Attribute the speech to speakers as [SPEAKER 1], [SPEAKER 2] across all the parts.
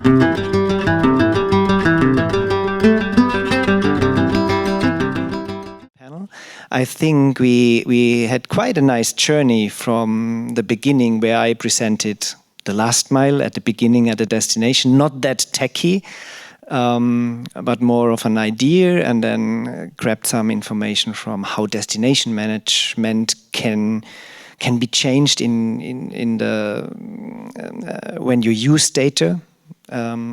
[SPEAKER 1] I think we had quite a nice journey from the beginning, where I presented the last mile at the beginning at the destination, not that techy, but more of an idea, and then grabbed some information from how destination management can be changed in the when you use data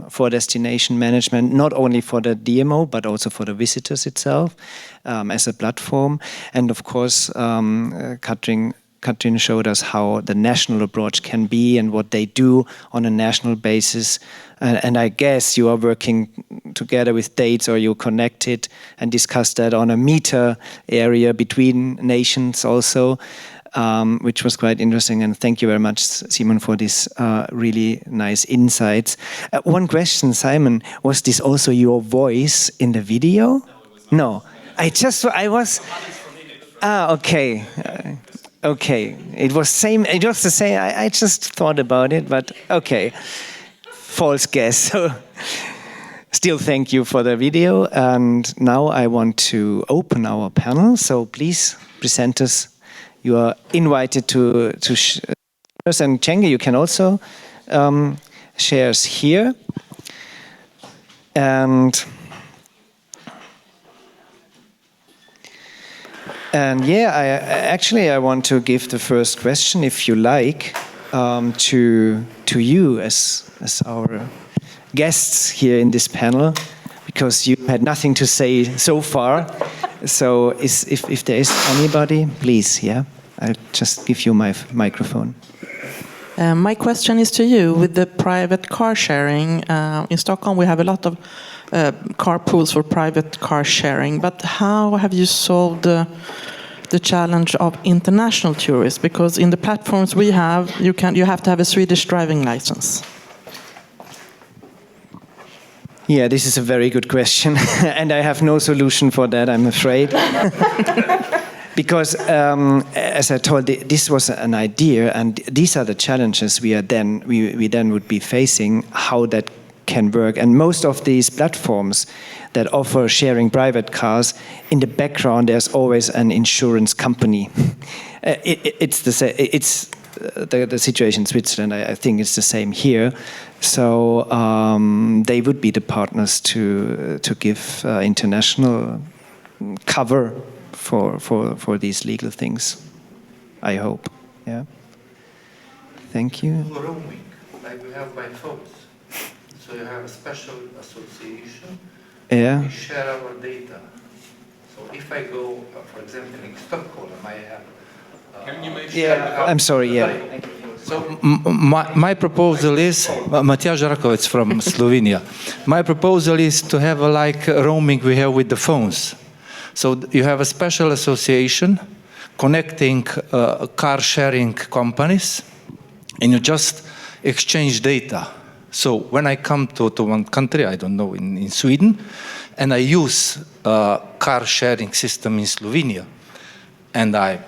[SPEAKER 1] for destination management, not only for the DMO but also for the visitors itself as a platform. And of course, Katrin showed us how the national approach can be and what they do on a national basis. And I guess you are working together with dates, or you connected and discussed that on a meter area between nations also, which was quite interesting. And thank you very much, Simon, for this really nice insights. One question, Simon, was this also your voice in the video? No, I was. Okay. Okay, it was same. It was the same. I just thought about it, but okay, false guess. So, still, thank you for the video. And now I want to open our panel. So please, presenters, you are invited to and Cengiz, you can also shares here. And yeah, I want to give the first question, if you like, to you as our guests here in this panel, because you had nothing to say so far. So if there is anybody, please, yeah, I'll just give you my microphone.
[SPEAKER 2] My question is to you. With the private car sharing in Stockholm, we have a lot of car pools for private car sharing. But how have you solved the challenge of international tourists? Because in the platforms we have, you have to have a Swedish driving license.
[SPEAKER 1] Yeah, this is a very good question, and I have no solution for that, I'm afraid. Because, as I told, this was an idea, and these are the challenges we then would be facing, how that can work. And most of these platforms that offer sharing private cars, in the background there's always an insurance company. It's the situation in Switzerland. I think it's the same here. So they would be the partners to give international cover for these legal things, I hope. Yeah. Thank you.
[SPEAKER 3] Roaming, like we have by phones. So you have a special association.
[SPEAKER 1] Yeah.
[SPEAKER 3] We share our data. So if I go, for example, in Stockholm, I have.
[SPEAKER 4] Can you make
[SPEAKER 1] Yeah. I'm sorry. Yeah.
[SPEAKER 3] So my proposal is, Matija Žarakovic from Slovenia. My proposal is to have like roaming we have with the phones. So you have a special association connecting car sharing companies, and you just exchange data. So when I come to one country, I don't know, in Sweden, and I use a car sharing system in Slovenia, and I'm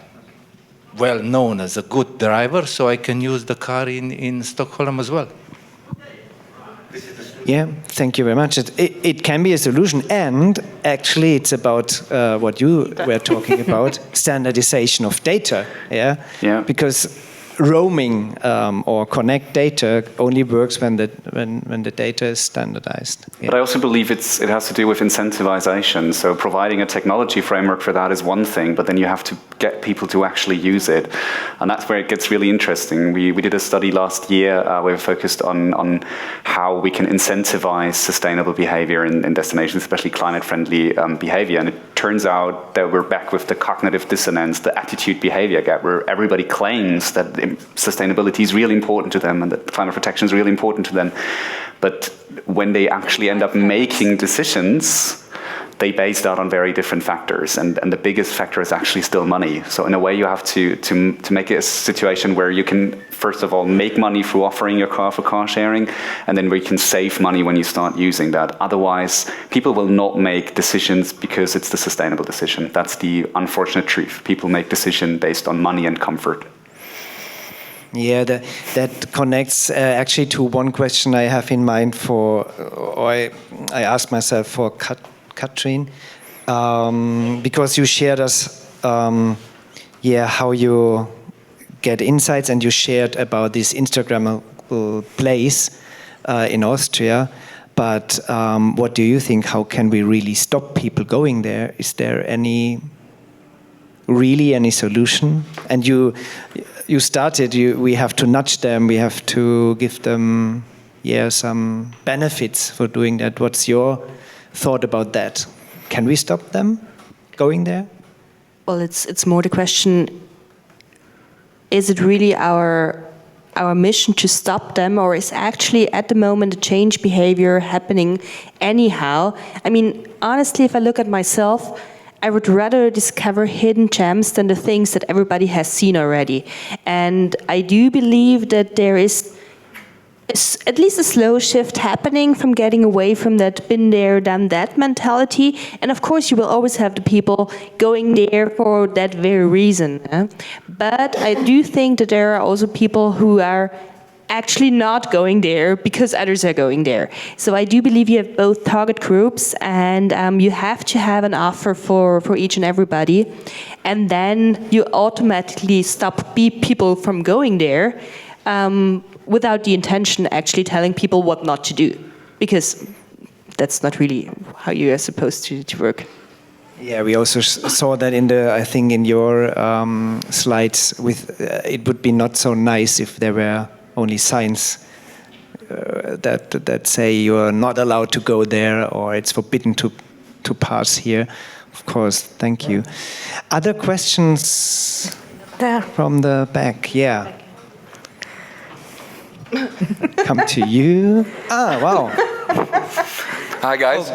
[SPEAKER 3] well known as a good driver, so I can use the car in Stockholm as well.
[SPEAKER 1] Yeah, thank you very much. It can be a solution, and actually it's about what you were talking about, standardization of data. Yeah,
[SPEAKER 5] yeah.
[SPEAKER 1] Because roaming or connect data only works when the data is standardized. Yeah.
[SPEAKER 5] But I also believe it has to do with incentivization. So providing a technology framework for that is one thing, but then you have to get people to actually use it. And that's where it gets really interesting. We did a study last year where we focused on how we can incentivize sustainable behavior in destinations, especially climate-friendly behavior. And it turns out that we're back with the cognitive dissonance, the attitude behavior gap, where everybody claims that sustainability is really important to them and that climate protection is really important to them. But when they actually end up making decisions, they base that on very different factors, and the biggest factor is actually still money. So in a way, you have to make it a situation where you can, first of all, make money through offering your car for car sharing, and then we can save money when you start using that. Otherwise, people will not make decisions because it's the sustainable decision. That's the unfortunate truth. People make decisions based on money and comfort.
[SPEAKER 1] Yeah, that connects actually to one question I have in mind or I asked myself for Katrin, because you shared us, how you get insights, and you shared about this Instagrammable place in Austria. But what do you think? How can we really stop people going there? Is there any solution? And you started. We have to nudge them. We have to give them, some benefits for doing that. What's your thought about that? Can we stop them going there?
[SPEAKER 4] Well, it's more the question: is it really our mission to stop them, or is actually at the moment a change behavior happening anyhow? I mean, honestly, if I look at myself, I would rather discover hidden gems than the things that everybody has seen already. And I do believe that there is at least a slow shift happening from getting away from that been there, done that mentality. And of course, you will always have the people going there for that very reason. But I do think that there are also people who are actually not going there because others are going there. So I do believe you have both target groups, and you have to have an offer for each and everybody. And then you automatically stop people from going there without the intention actually telling people what not to do, because that's not really how you are supposed to work.
[SPEAKER 1] Yeah, we also saw that in your slides. With it would be not so nice if there were only signs that say you are not allowed to go there, or it's forbidden to pass here. Of course, thank you. Other questions
[SPEAKER 2] there
[SPEAKER 1] from the back? Yeah. Come to you. Wow.
[SPEAKER 6] Hi guys,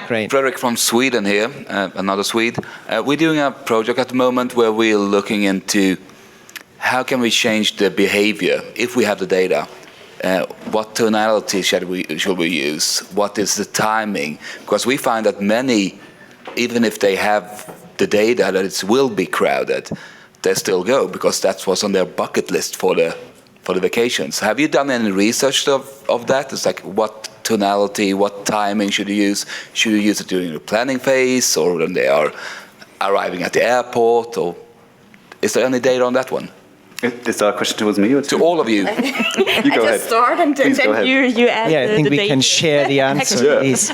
[SPEAKER 1] great.
[SPEAKER 6] Frederick from Sweden here, another Swede. We're doing a project at the moment where we're looking into how can we change the behavior if we have the data. What tonality should we use? What is the timing? Because we find that many, even if they have the data that it will be crowded, they still go because that's what's on their bucket list for the vacations. Have you done any research of that? It's like what tonality, what timing should you use? Should you use it during the planning phase or when they are arriving at the airport? Or is there any data on that one?
[SPEAKER 5] Is that a question towards me or
[SPEAKER 6] to all of you?
[SPEAKER 5] You go ahead.
[SPEAKER 4] Start and
[SPEAKER 5] Please
[SPEAKER 4] then
[SPEAKER 5] go ahead.
[SPEAKER 4] you add
[SPEAKER 1] I think
[SPEAKER 4] the
[SPEAKER 1] we
[SPEAKER 4] data.
[SPEAKER 1] can share the answer, please.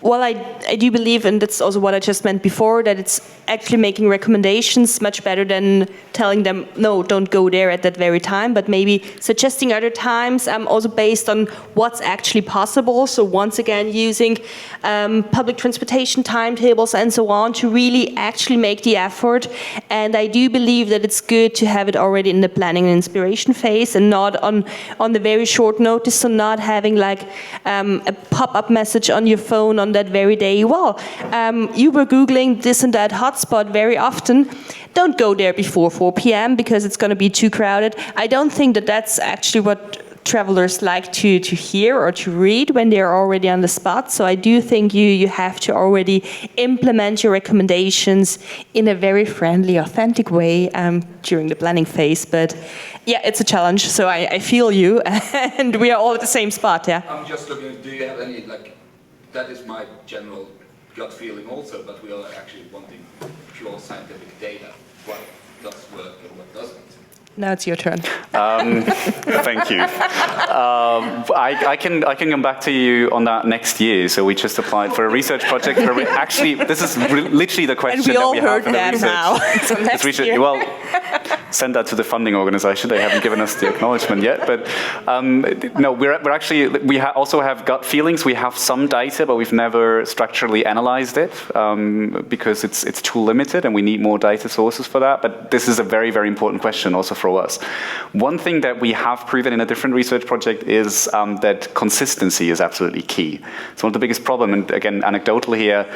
[SPEAKER 4] Well, I do believe, and that's also what I just meant before, that it's actually making recommendations much better than telling them, no, don't go there at that very time, but maybe suggesting other times, also based on what's actually possible. So once again, using public transportation timetables and so on to really actually make the effort. And I do believe that it's good to have it already in the planning and inspiration phase and not on the very short notice, so not having like a pop-up message on your phone on that very day. Well, you were Googling this and that hotspot very often. Don't go there before 4 p.m. because it's going to be too crowded. I don't think that that's actually what travelers like to hear or to read when they're already on the spot. So I do think you have to already implement your recommendations in a very friendly, authentic way during the planning phase. But yeah, it's a challenge. So I feel you, and we are all at the same spot. Yeah.
[SPEAKER 6] I'm just looking. Do you have any That is my general gut feeling also, but we are actually wanting pure scientific data. What does work and what doesn't?
[SPEAKER 4] Now it's your turn.
[SPEAKER 5] Thank you. I can come back to you on that next year. So we just applied for a research project. Actually, this is literally the question
[SPEAKER 4] and we all
[SPEAKER 5] that we
[SPEAKER 4] heard
[SPEAKER 5] have for the
[SPEAKER 4] that
[SPEAKER 5] research.
[SPEAKER 4] now. So next year.
[SPEAKER 5] Well, send that to the funding organization. They haven't given us the acknowledgement yet. But no, we're actually, also have gut feelings. We have some data, but we've never structurally analyzed it because it's too limited and we need more data sources for that. But this is a very, very important question also for us. One thing that we have proven in a different research project is that consistency is absolutely key. It's one of the biggest problems, and again, anecdotal here,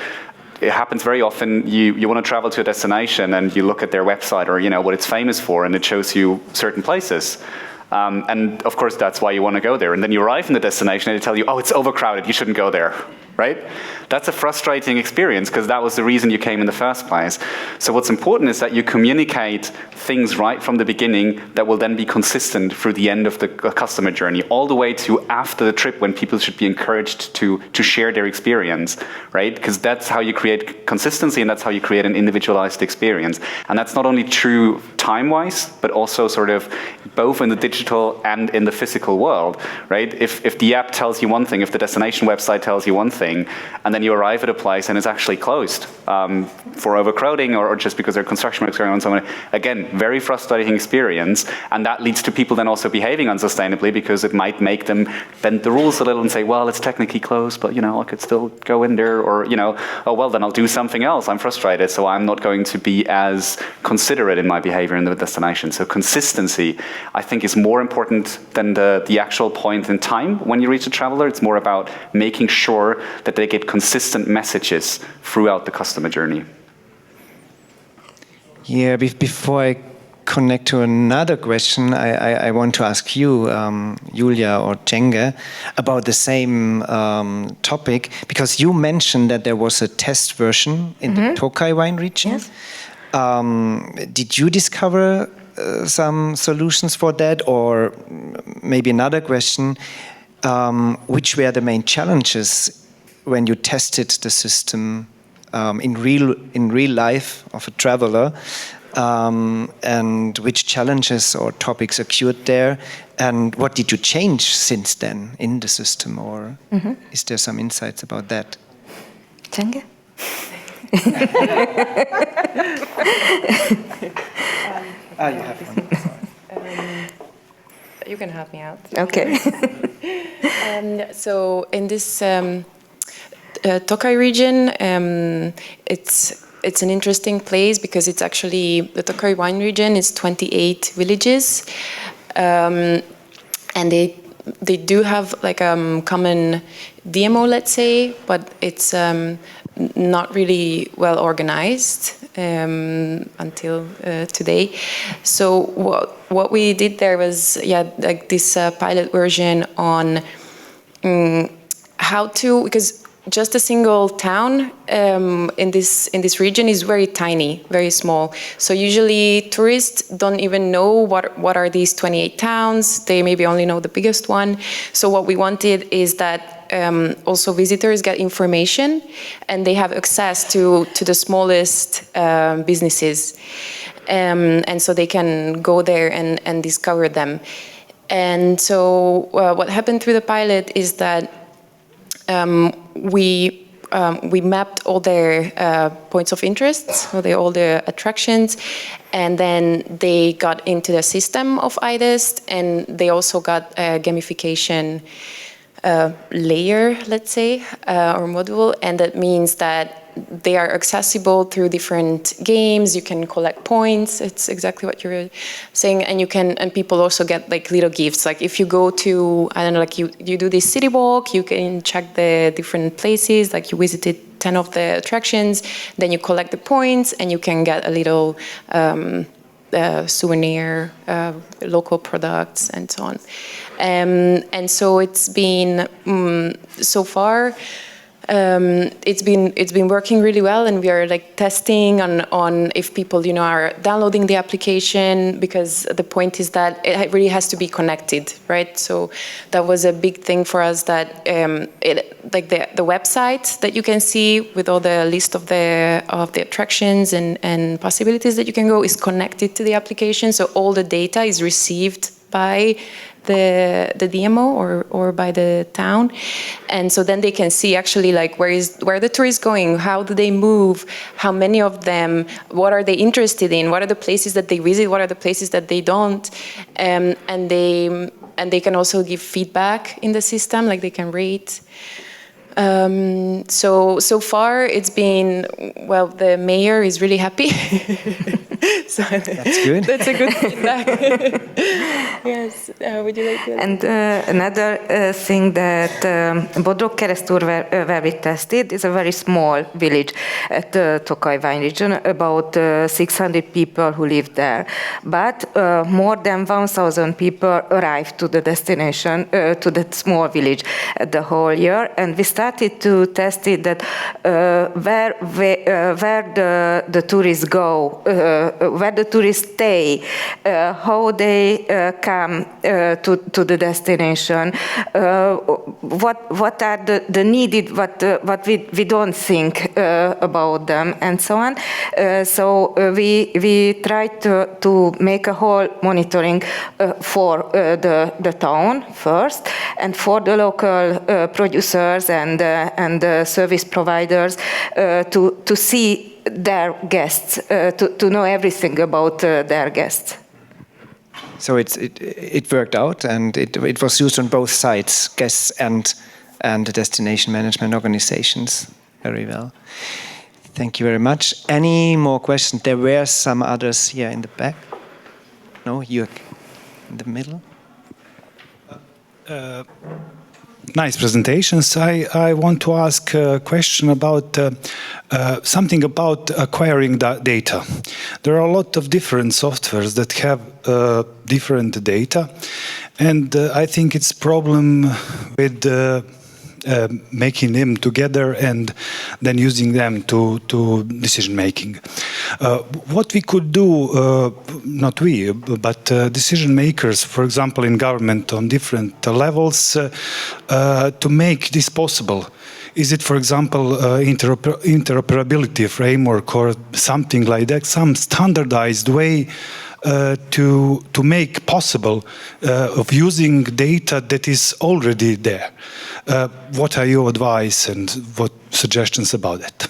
[SPEAKER 5] it happens very often. You want to travel to a destination and you look at their website or what it's famous for, and it shows you certain places. And of course, that's why you want to go there. And then you arrive in the destination and they tell you, oh, it's overcrowded, you shouldn't go there. right? That's a frustrating experience because that was the reason you came in the first place. So what's important is that you communicate things right from the beginning that will then be consistent through the end of the customer journey, all the way to after the trip when people should be encouraged to share their experience, right? Because that's how you create consistency and that's how you create an individualized experience. And that's not only true time-wise, but also sort of both in the digital and in the physical world, right? If the app tells you one thing, if the destination website tells you one thing, and then you arrive at a place and it's actually closed for overcrowding or just because there are construction works going on somewhere. Again, very frustrating experience, and that leads to people then also behaving unsustainably because it might make them bend the rules a little and say, well, it's technically closed, but I could still go in there, or oh well, then I'll do something else. I'm frustrated, so I'm not going to be as considerate in my behavior in the destination. So consistency, I think, is more important than the actual point in time when you reach a traveler. It's more about making sure that they get consistent messages throughout the customer journey.
[SPEAKER 1] Yeah, before I connect to another question, I want to ask you, Julia or Cenge, about the same topic, because you mentioned that there was a test version in the Tokai wine region.
[SPEAKER 4] Yes.
[SPEAKER 1] Did you discover some solutions for that? Or maybe another question, which were the main challenges when you tested the system in real life of a traveler, and which challenges or topics occurred there, and what did you change since then in the system, or is there some insights about that?
[SPEAKER 4] Cenge?
[SPEAKER 1] You have one.
[SPEAKER 7] You can help me out.
[SPEAKER 4] Okay.
[SPEAKER 7] So in this Tokai region, it's an interesting place because it's actually, the Tokai wine region is 28 villages, and they do have like a common DMO, let's say, but it's not really well organized until today. So what we did there was, like this pilot version on how to, because just a single town in this region is very tiny, very small. So usually tourists don't even know what are these 28 towns. They maybe only know the biggest one. So what we wanted is that also visitors get information and they have access to the smallest businesses. And so they can go there and discover them. And so what happened through the pilot is that we mapped all their points of interest, so all the attractions, and then they got into the system of IDEST, and they also got a gamification layer, let's say, or module, and that means that they are accessible through different games. You can collect points. It's exactly what you're saying, and people also get like little gifts. Like if you go to, I don't know, like you do this city walk, you can check the different places. Like you visited 10 of the attractions, then you collect the points, and you can get a little souvenir, local products, and so on. And so it's been so far. It's been working really well, and we are like testing on if people are downloading the application, because the point is that it really has to be connected, right? So that was a big thing for us, that like the website that you can see with all the list of the attractions and possibilities that you can go is connected to the application, so all the data is received by the DMO or by the town, and so then they can see actually like where the tourists going, how do they move, how many of them, what are they interested in, what are the places that they visit, what are the places that they don't, and they can also give feedback in the system, like they can rate. So far it's been, well, the mayor is really happy. So
[SPEAKER 1] That's good.
[SPEAKER 7] That's a good feedback. Yes, would you like to?
[SPEAKER 8] And another thing that Bodrog Keresztúr, where we tested, is a very small village at the Tokaj wine region, about 600 people who live there. But more than 1,000 people arrived to the destination, to that small village the whole year. And we started to test it that where the tourists go, where the tourists stay, how they come to the destination, what are the needed, what we don't think about them, and so on. So we tried to make a whole monitoring for the town first, and for the local producers and service providers to see their guests, to know everything about their guests.
[SPEAKER 1] So it worked out, and it was used on both sides, guests and the destination management organizations, very well. Thank you very much. Any more questions? There were some others here in the back. No, you're in the middle.
[SPEAKER 9] Nice presentations. I want to ask a question about something about acquiring data. There are a lot of different softwares that have different data, and I think it's a problem with making them together and then using them to decision making. What we could do, not we, but decision makers, for example, in government on different levels, to make this possible. Is it, for example, interoperability framework or something like that, some standardized way to make possible of using data that is already there? What are your advice and what suggestions about it?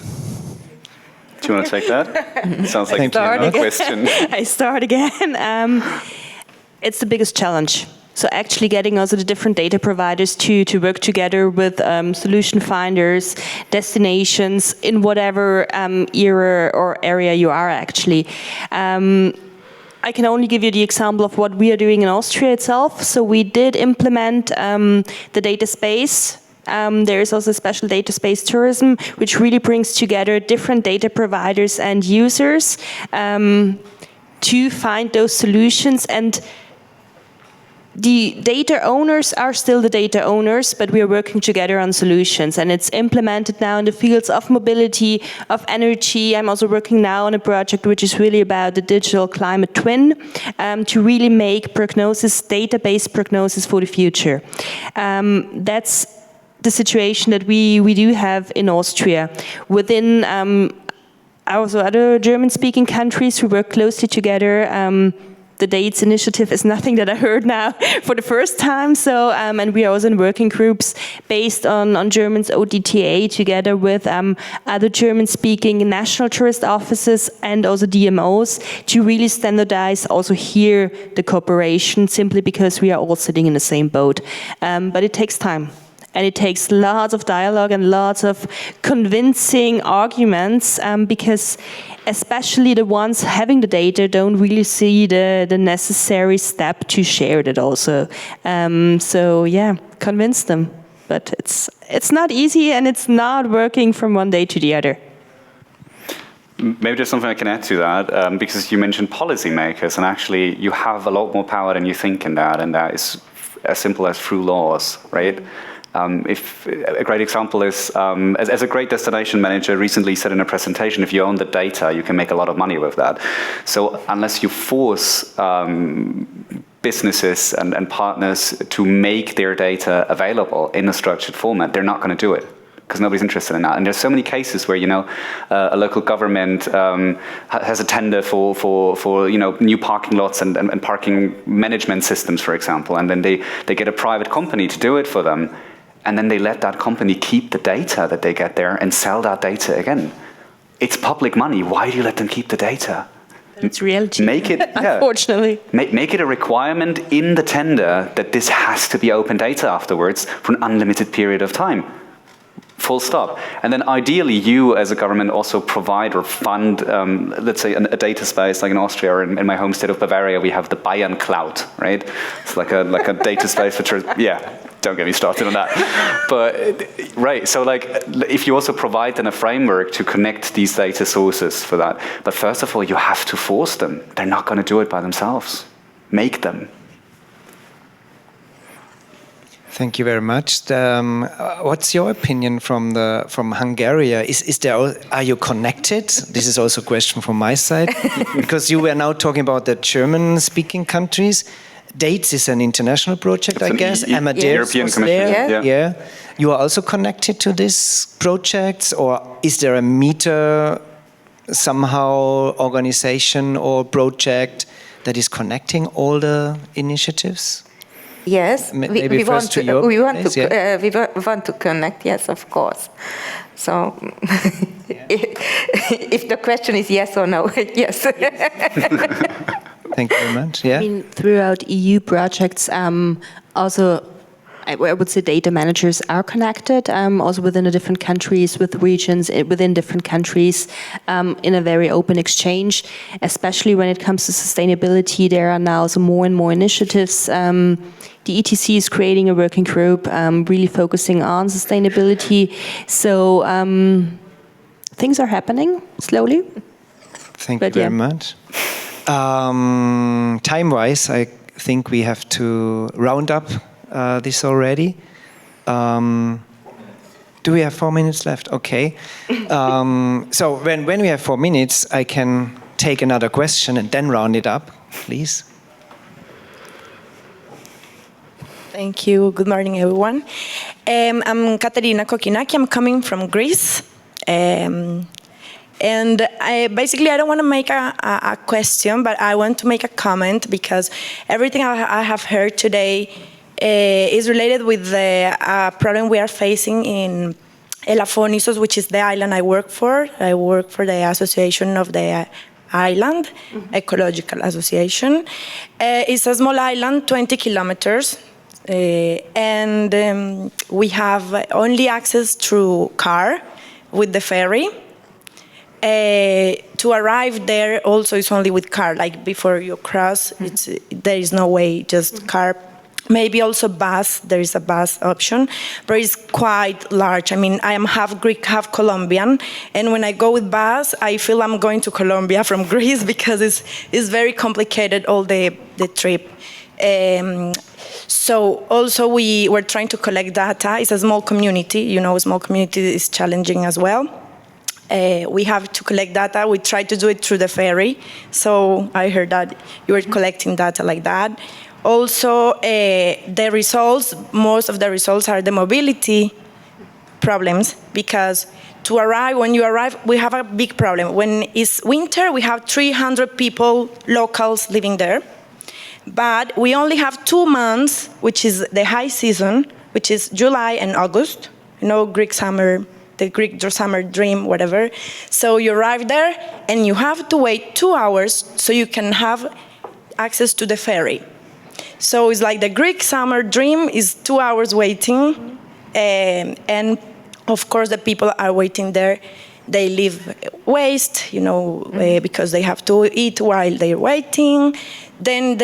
[SPEAKER 5] Do you want to take that? Sounds like a question.
[SPEAKER 4] I start again. It's the biggest challenge. So actually getting also the different data providers to work together with solution finders, destinations in whatever era or area you are actually. I can only give you the example of what we are doing in Austria itself. So we did implement the data space. There is also special data space tourism, which really brings together different data providers and users to find those solutions. And the data owners are still the data owners, but we are working together on solutions, and it's implemented now in the fields of mobility, of energy. I'm also working now on a project which is really about the digital climate twin, to really make prognosis, database prognosis for the future. That's the situation that we do have in Austria. Within also other German-speaking countries, we work closely together. The DATES initiative is nothing that I heard now for the first time. So, and we are also in working groups based on German's ODTA together with other German-speaking national tourist offices and also DMOs to really standardize also here the cooperation, simply because we are all sitting in the same boat. But it takes time. And it takes lots of dialogue and lots of convincing arguments, because especially the ones having the data don't really see the necessary step to share it also. So yeah, convince them. But it's not easy, and it's not working from one day to the other.
[SPEAKER 5] Maybe there's something I can add to that, because you mentioned policymakers, and actually you have a lot more power than you think in that, and that is as simple as through laws, right? If a great example is, as a great destination manager recently said in a presentation, if you own the data, you can make a lot of money with that. So unless you force businesses and partners to make their data available in a structured format, they're not going to do it, because nobody's interested in that. And there's so many cases where, you know, a local government has a tender for you know, new parking lots and parking management systems, for example, and then they get a private company to do it for them. And then they let that company keep the data that they get there and sell that data again. It's public money. Why do you let them keep the data?
[SPEAKER 4] It's reality.
[SPEAKER 5] Make it,
[SPEAKER 4] unfortunately.
[SPEAKER 5] Make it a requirement in the tender that this has to be open data afterwards for an unlimited period of time. Full stop. And then ideally, you as a government also provide or fund, let's say, a data space like in Austria or in my home state of Bavaria, we have the Bayern Cloud, right? It's like a data space for, don't get me started on that. But, right, so like, if you also provide then a framework to connect these data sources for that, but first of all, you have to force them. They're not going to do it by themselves. Make them.
[SPEAKER 1] Thank you very much. What's your opinion from Hungary? Are you connected? This is also a question from my side, because you were now talking about the German-speaking countries. DATES is an international project, I guess. Amadeus
[SPEAKER 5] European
[SPEAKER 1] was
[SPEAKER 5] Commission.
[SPEAKER 1] there. Yeah. You are also connected to these projects, or is there a meter somehow organization or project that is connecting all the initiatives?
[SPEAKER 8] Yes, we want to connect. Yes, of course. So, if the question is yes or no, yes.
[SPEAKER 1] Thank you very much. Yeah.
[SPEAKER 4] I mean, throughout EU projects, also, I would say data managers are connected, also within the different countries, with regions within different countries, in a very open exchange. Especially when it comes to sustainability, there are now also more and more initiatives. The ETC is creating a working group, really focusing on sustainability. So things are happening slowly.
[SPEAKER 1] Thank you very much. Time-wise, I think we have to round up this already. Do we have 4 minutes left? Okay. So when we have 4 minutes, I can take another question and then round it up, please.
[SPEAKER 10] Thank you. Good morning, everyone. I'm Katerina Kokinaki. I'm coming from Greece. And I don't want to make a question, but I want to make a comment, because everything I have heard today is related with the problem we are facing in Elafonisos, which is the island I work for. I work for the Association of the Island, Ecological Association. It's a small island, 20 kilometers. And we have only access through car with the ferry. To arrive there also is only with car, like before you cross, there is no way, just car. Maybe also bus, there is a bus option, but it's quite large. I mean, I am half Greek, half Colombian, and when I go with bus, I feel I'm going to Colombia from Greece, because it's very complicated, all the trip. So also we were trying to collect data. It's a small community, a small community is challenging as well. We have to collect data. We try to do it through the ferry. So I heard that you were collecting data like that. Also, the results, most of the results are the mobility problems, because when you arrive, we have a big problem. When it's winter, we have 300 people, locals living there. But we only have 2 months, which is the high season, which is July and August. Greek summer, the Greek summer dream, whatever. So you arrive there and you have to wait 2 hours so you can have access to the ferry. So it's like the Greek summer dream is 2 hours waiting. And of course the people are waiting there. They live waste, because they have to eat while they're waiting. Then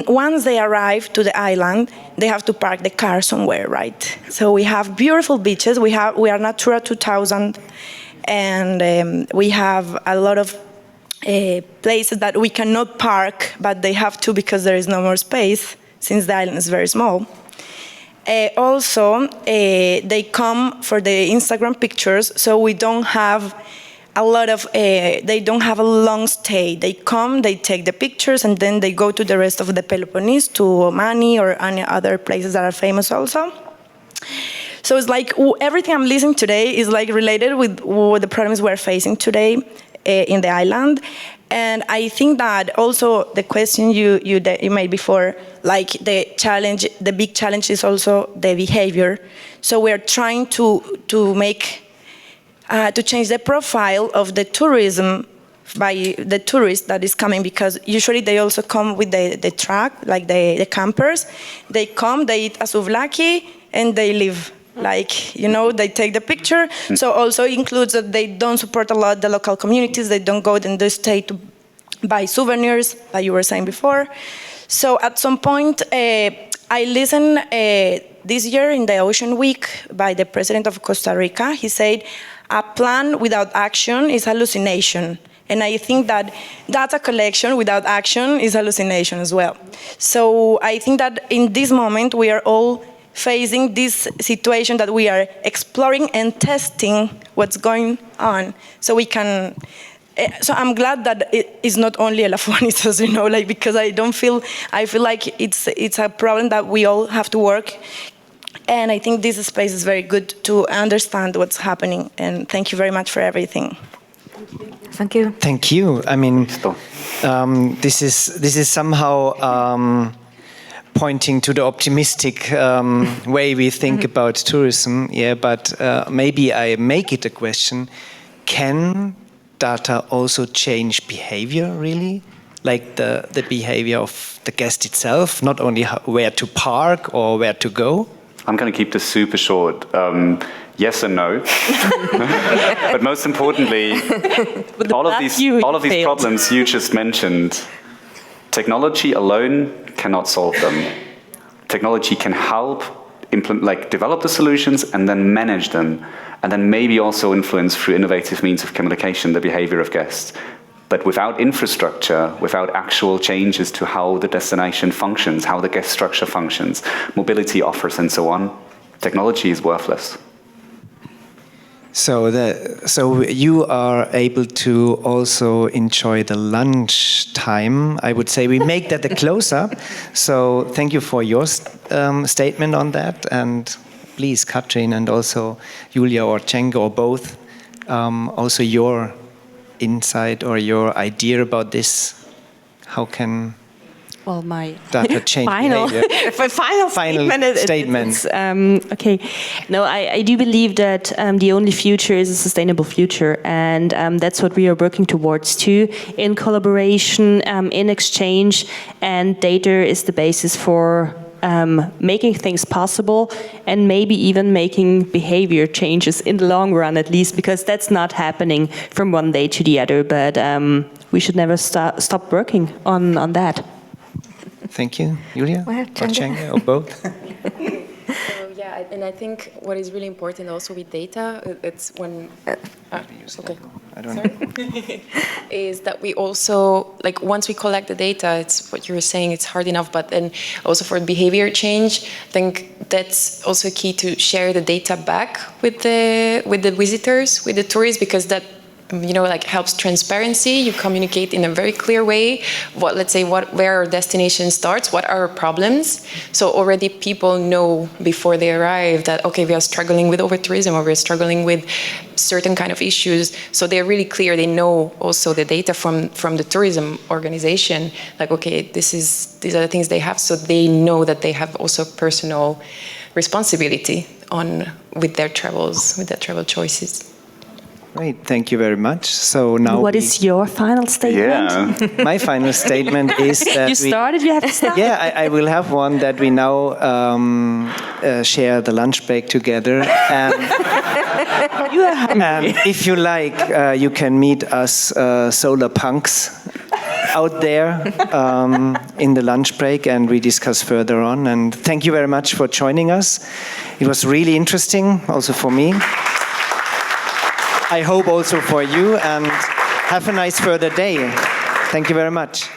[SPEAKER 10] once they arrive to the island, they have to park the car somewhere, right? So we have beautiful beaches. We are Natura 2000, and we have a lot of places that we cannot park, but they have to, because there is no more space, since the island is very small. Also, they come for the Instagram pictures, so we don't have they don't have a long stay. They come, they take the pictures, and then they go to the rest of the Peloponnese, to Mani or any other places that are famous also. So it's like everything I'm listening today is like related with the problems we're facing today in the island. And I think that also the question you made before, like the big challenge is also the behavior. So we're trying to change the profile of the tourism by the tourists that is coming, because usually they also come with the truck, like the campers. They come, they eat a souvlaki, and they leave Like, you know, they take the picture. So also includes that they don't support a lot the local communities. They don't go in the state to buy souvenirs, like you were saying before. So at some point, I listened this year in the Ocean Week by the president of Costa Rica. He said, a plan without action is hallucination. And I think that data collection without action is hallucination as well. So I think that in this moment, we are all facing this situation that we are exploring and testing what's going on. So we can, so I'm glad that it is not only Elafonistas, you know, like, because I feel like it's a problem that we all have to work. And I think this space is very good to understand what's happening. And thank you very much for everything.
[SPEAKER 8] Thank you.
[SPEAKER 1] Thank you. I mean, this is somehow pointing to the optimistic way we think about tourism. Yeah, but maybe I make it a question: can data also change behavior? Really, like the behavior of the guest itself, not only where to park or where to go.
[SPEAKER 5] I'm going to keep this super short. Yes and no. But most importantly, all of these problems you just mentioned, technology alone cannot solve them. Technology can help develop the solutions and then manage them, and then maybe also influence through innovative means of communication the behavior of guests. But without infrastructure, without actual changes to how the destination functions, how the guest structure functions, mobility offers and so on, technology is worthless.
[SPEAKER 1] So you are able to also enjoy the lunch time. I would say we make that a close-up. So thank you for your statement on that. And please, Katrin, and also Julia or Cenk or both, also your insight or your idea about this. How can data change behavior?
[SPEAKER 4] final statement. Okay. No, I do believe that the only future is a sustainable future, and that's what we are working towards too, in collaboration, in exchange, and data is the basis for making things possible and maybe even making behavior changes in the long run, at least, because that's not happening from one day to the other, but we should never stop working on that.
[SPEAKER 1] Thank you. Julia? Or Cenk, or both?
[SPEAKER 7] Yeah, and I think what is really important also with data, it's when... okay.
[SPEAKER 1] I don't know.
[SPEAKER 7] is that we also, like, once we collect the data, it's what you were saying, it's hard enough, but then also for behavior change, I think that's also key to share the data back with the visitors, with the tourists, because that, you know, like, helps transparency. You communicate in a very clear way where our destination starts, what are our problems. So already people know before they arrive that, okay, we are struggling with over-tourism or we're struggling with certain kind of issues. So they're really clear. They know also the data from the tourism organization, like, okay, these are the things they have. So they know that they have also personal responsibility with their travels, with their travel choices.
[SPEAKER 1] Great, thank you very much. So now,
[SPEAKER 4] what is your final statement?
[SPEAKER 5] Yeah.
[SPEAKER 1] My final statement is that
[SPEAKER 4] you have to start.
[SPEAKER 1] Yeah, I will have one that we now share the lunch break together.
[SPEAKER 4] You are hungry.
[SPEAKER 1] If you like, you can meet us solar punks out there in the lunch break, and we discuss further on. And thank you very much for joining us. It was really interesting, also for me. I hope also for you, and have a nice further day. Thank you very much.